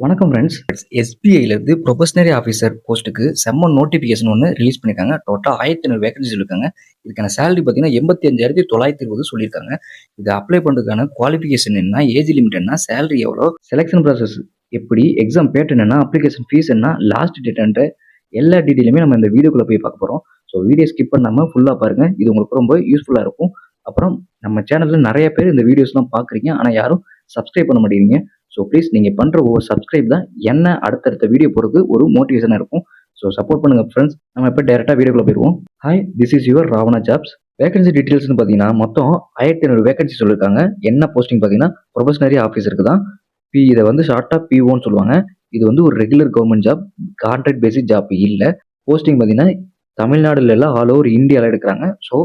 வணக்கம் friends. எஸ்பிஐலேருந்து probationary officer போஸ்ட்டுக்கு செம்ம நோட்டிஃபிகேஷன் ஒன்று ரிலீஸ் பண்ணியிருக்காங்க. டோட்டலாக 1500 வேகன்சி சொல்லியிருக்காங்க. இதுக்கான சேலரி பார்த்தீங்கன்னா 85,920 சொல்லியிருக்காங்க. இதை அப்ளை பண்ணுறதுக்கான குவாலிஃபிகேஷன் என்ன, ஏஜ் லிமிட் என்ன, சேலரி எவ்வளோ, செலெக்ஷன் ப்ராசஸ் எப்படி, எக்ஸாம் பேட்டர்ன் என்ன, அப்ளிகேஷன் ஃபீஸ் என்ன, லாஸ்ட் டேட் எல்லா டீட்டெயிலுமே நம்ம இந்த வீடியோக்குள்ளே போய் பார்க்க போகிறோம். ஸோ வீடியோ ஸ்கிப் பண்ணாமல் ஃபுல்லாக பாருங்கள். இது உங்களுக்கு ரொம்ப யூஸ்ஃபுல்லாக இருக்கும். அப்புறம் நம்ம சேனலில் நிறைய பேர் இந்த வீடியோஸ்லாம் பார்க்குறீங்க, ஆனால் யாரும் சப்ஸ்கிரைப் பண்ண மாட்டேங்கிறீங்க. ஸோ ப்ளீஸ் நீங்கள் பண்ணுற ஒவ்வொரு சப்ஸ்கிரைப் தான் என்ன அடுத்தடுத்த வீடியோ போகிறதுக்கு ஒரு மோட்டிவேஷனாக இருக்கும். ஸோ சப்போர்ட் பண்ணுங்கள் ஃப்ரெண்ட்ஸ். நம்ம இப்போ டேரெக்டாக வீடியோக்குள்ளே போயிடுவோம். Hi, this is your Ravana jobs. Vacancy டீட்டெயில்ஸ்னு பார்த்தீங்கன்னா மொத்தம் 1500 வேகன்சி சொல்லியிருக்காங்க. என்ன போஸ்டிங் பார்த்தீங்கன்னா ப்ரொபஷனரி ஆஃபீஸருக்கு தான். இதை வந்து ஷார்ட்டாக பிஓன்னு சொல்லுவாங்க. இது வந்து ஒரு ரெகுலர் கவர்மெண்ட் ஜாப், கான்ட்ராக்ட் பேசிக் ஜாப் இல்லை. போஸ்டிங் பார்த்தீங்கன்னா தமிழ்நாடுல எல்லாம் ஆல் ஓவர் இந்தியாவில் எடுக்கிறாங்க. ஸோ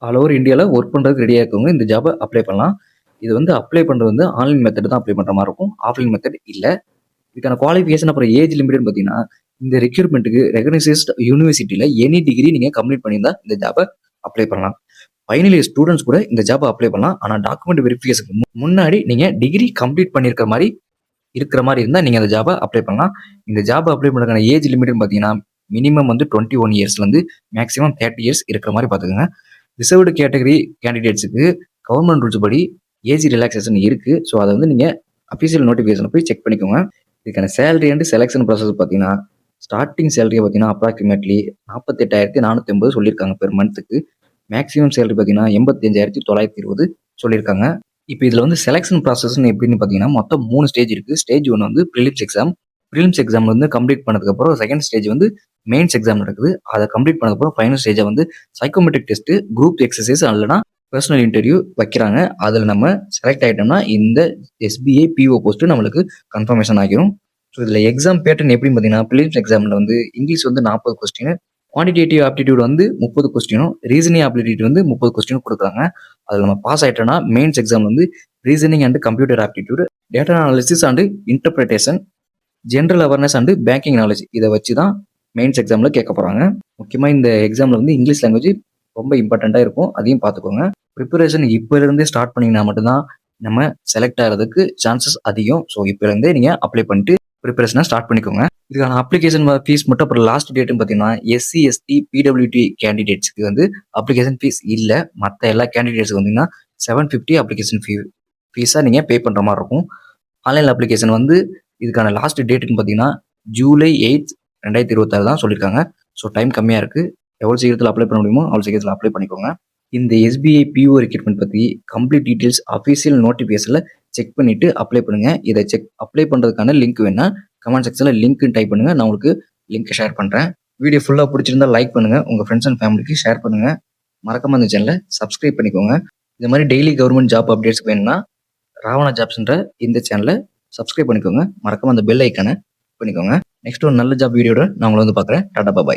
ஆல் ஓவர் இந்தியாவில் ஒர்க் பண்ணுறதுக்கு ரெடியாக இருக்கவங்க இந்த ஜாபை அப்ளை பண்ணலாம். இது வந்து அப்ளை பண்ணுறது வந்து ஆன்லைன் மெத்தட் தான் அப்ளை பண்ணுற மாதிரி இருக்கும், ஆஃப்லைன் மெத்தட் இல்லை. இதுக்கான குவாலிஃபிகேஷன் அப்புறம் ஏஜ் லிமிட்னு பார்த்தீங்கன்னா இந்த ரெக்ரூட்மெண்ட்டுக்கு ரெகனைசைஸ்ட் யூனிவர்சிட்டியில் எனி டிகிரி நீங்கள் கம்ப்ளீட் பண்ணியிருந்தா இந்த ஜாபை அப்ளை பண்ணலாம். ஃபைனல் இயர் ஸ்டூடெண்ட்ஸ் கூட இந்த ஜாபை அப்ளை பண்ணலாம். ஆனால் டாக்குமெண்ட் வெரிஃபிகேஷனுக்கு முன்னாடி நீங்கள் டிகிரி கம்ப்ளீட் பண்ணியிருக்கிற மாதிரி இருந்தால் நீங்கள் அந்த ஜாபை அப்ளை பண்ணலாம். இந்த ஜாபை அப்ளை பண்ணுறதுக்கான ஏஜ் லிமிட்னு பார்த்தீங்கன்னா மினிமம் வந்து 21 இயர்ஸ்லேருந்து மேக்ஸிமம் 30 இயர்ஸ் இருக்கிற மாதிரி பார்த்துக்கோங்க. ரிசர்வ்டு கேட்டகரி கேண்டிடேட்ஸுக்கு கவர்மெண்ட் ரூல்ஸ் படி ஏஜ் ரிலாக்ஸேஷன் இருக்குது. ஸோ அதை வந்து நீங்கள் அஃபீஷியல் நோட்டிஃபிகேஷனை போய் செக் பண்ணிக்கோங்க. இதுக்கான சேலரி அண்ட் செலெக்ஷன் ப்ராசஸ் பார்த்தீங்கன்னா ஸ்டார்டிங் சேலரி பார்த்தீங்கன்னா அப்ராக்சிமேட்லி 48,450 சொல்லியிருக்காங்க பெர் மந்த்துக்கு. மேக்ஸிமம் சேலரி பார்த்தீங்கன்னா 85,920 சொல்லியிருக்காங்க. இப்போ இதில் வந்து செலெக்ஷன் ப்ராசஸ்ன்னு எப்படின்னு பார்த்தீங்கன்னா மொத்தம் 3 ஸ்டேஜ் இருக்குது. ஸ்டேஜ் 1 வந்து ப்ரிலிம்ஸ் எக்ஸாம். ப்ரிலிம்ஸ் எக்ஸாம் வந்து கம்ப்ளீட் பண்ணதுக்கப்புறம் செகண்ட் ஸ்டேஜ் வந்து மெயின்ஸ் எக்ஸாம் நடக்குது. அதை கம்ப்ளீட் பண்ணதுக்கப்புறம் ஃபைனல் ஸ்டேஜை வந்து சைக்கோமெட்ரிக் டெஸ்ட்டு, குரூப் எக்ஸசைஸ் அல்லனா பர்சனல் இன்டர்வியூ வைக்கிறாங்க. அதில் நம்ம செலக்ட் ஆகிட்டோம்னா இந்த எஸ்பிஐ பிஓ போஸ்ட்டு நம்மளுக்கு கன்ஃபர்மேஷன் ஆகிரும். ஸோ இதில் எக்ஸாம் பேட்டர்ன் எப்படின்னு பார்த்தீங்கன்னா ப்ரிலிம்ஸ் எக்ஸாமில் வந்து இங்கிலீஷ் வந்து 40 கொஸ்டின், குவான்டிடேட்டிவ் ஆப்டிடியூட் வந்து 30 கொஸ்டினும், ரீசனிங் ஆப்டிடியூட் வந்து 30 கொஸ்டினும் கொடுக்குறாங்க. அதில் நம்ம பாஸ் ஆகிட்டோம்னா மெயின்ஸ் எக்ஸாம் வந்து reasoning and computer aptitude, data analysis and interpretation, general awareness and banking knowledge இதை வச்சு தான் மெயின்ஸ் எக்ஸாமில் கேட்க போகிறாங்க. முக்கியமாக இந்த எக்ஸாமில் வந்து இங்கிலீஷ் லாங்குவேஜ் ரொம்ப இம்பார்ட்டண்ட்டாக இருக்கும், அதையும் பார்த்துக்கோங்க. ப்ரிப்பரேஷன் இப்போலேருந்தே ஸ்டார்ட் பண்ணிங்கன்னா மட்டும்தான் நம்ம செலக்ட் ஆகிறதுக்கு சான்சஸ் அதிகம். ஸோ இப்போலேருந்தே நீங்கள் அப்ளை பண்ணிட்டு ப்ரிப்பரேஷனை ஸ்டார்ட் பண்ணிக்கோங்க. இதுக்கான அப்ளிகேஷன் ஃபீஸ் மட்டும் அப்புறம் லாஸ்ட் டேட்டுன்னு பார்த்தீங்கன்னா எஸ்சி எஸ்டி பிடபிள்யூடி கேண்டிடேட்ஸ்க்கு வந்து அப்ளிகேஷன் ஃபீஸ் இல்லை. மற்ற எல்லா கேண்டிடேட்ஸுக்கு வந்தீங்கன்னா 750 அப்ளிகேஷன் ஃபீஸாக நீங்கள் பே பண்ணுற மாதிரி இருக்கும். ஆன்லைன் அப்ளிகேஷன் வந்து இதுக்கான லாஸ்ட் டேட்டுன்னு பார்த்தீங்கன்னா ஜூலை 8, 2026 தான் சொல்லியிருக்காங்க. ஸோ டைம் கம்மியாக இருக்குது. எவ்வளோ சீக்கிரத்தில் அப்ளை பண்ண முடியுமோ அவ்வளோ சீக்கிரத்தில் அப்ளை பண்ணிக்கோங்க. இந்த எஸ்பிஐ பிஓ ரெக்ரூட்மெண்ட் பற்றி கம்ப்ளீட் டீட்டெயில்ஸ் அஃபீஷியல் நோட்டிஃபிகேஷனில் செக் பண்ணிவிட்டு அப்ளை பண்ணுங்கள். இதை அப்ளை பண்ணுறதுக்கான லிங்க் வேணால் கமெண்ட் செக்ஷனில் லிங்க் டைப் பண்ணுங்கள், நான் உங்களுக்கு லிங்க்கை ஷேர் பண்ணுறேன். வீடியோ ஃபுல்லாக பிடிச்சிருந்தா லைக் பண்ணுங்கள், உங்கள் ஃப்ரெண்ட்ஸ் அண்ட் ஃபேமிலிக்கு ஷேர் பண்ணுங்கள். மறக்காம இந்த சேனலை சப்ஸ்கிரைப் பண்ணிக்கோங்க. இந்த மாதிரி டெய்லி கவர்மெண்ட் ஜாப் அப்டேட்ஸ் வேணும்னா ராவணா ஜாப்ஸ்ன்ற இந்த சேனலை சப்ஸ்கிரைப் பண்ணிக்கோங்க. மறக்காம அந்த பெல் ஐக்கானை பண்ணிக்கோங்க. நெக்ஸ்ட் ஒரு நல்ல ஜாப் வீடியோட நான் உங்களை வந்து பார்க்குறேன். டாடா பாய்.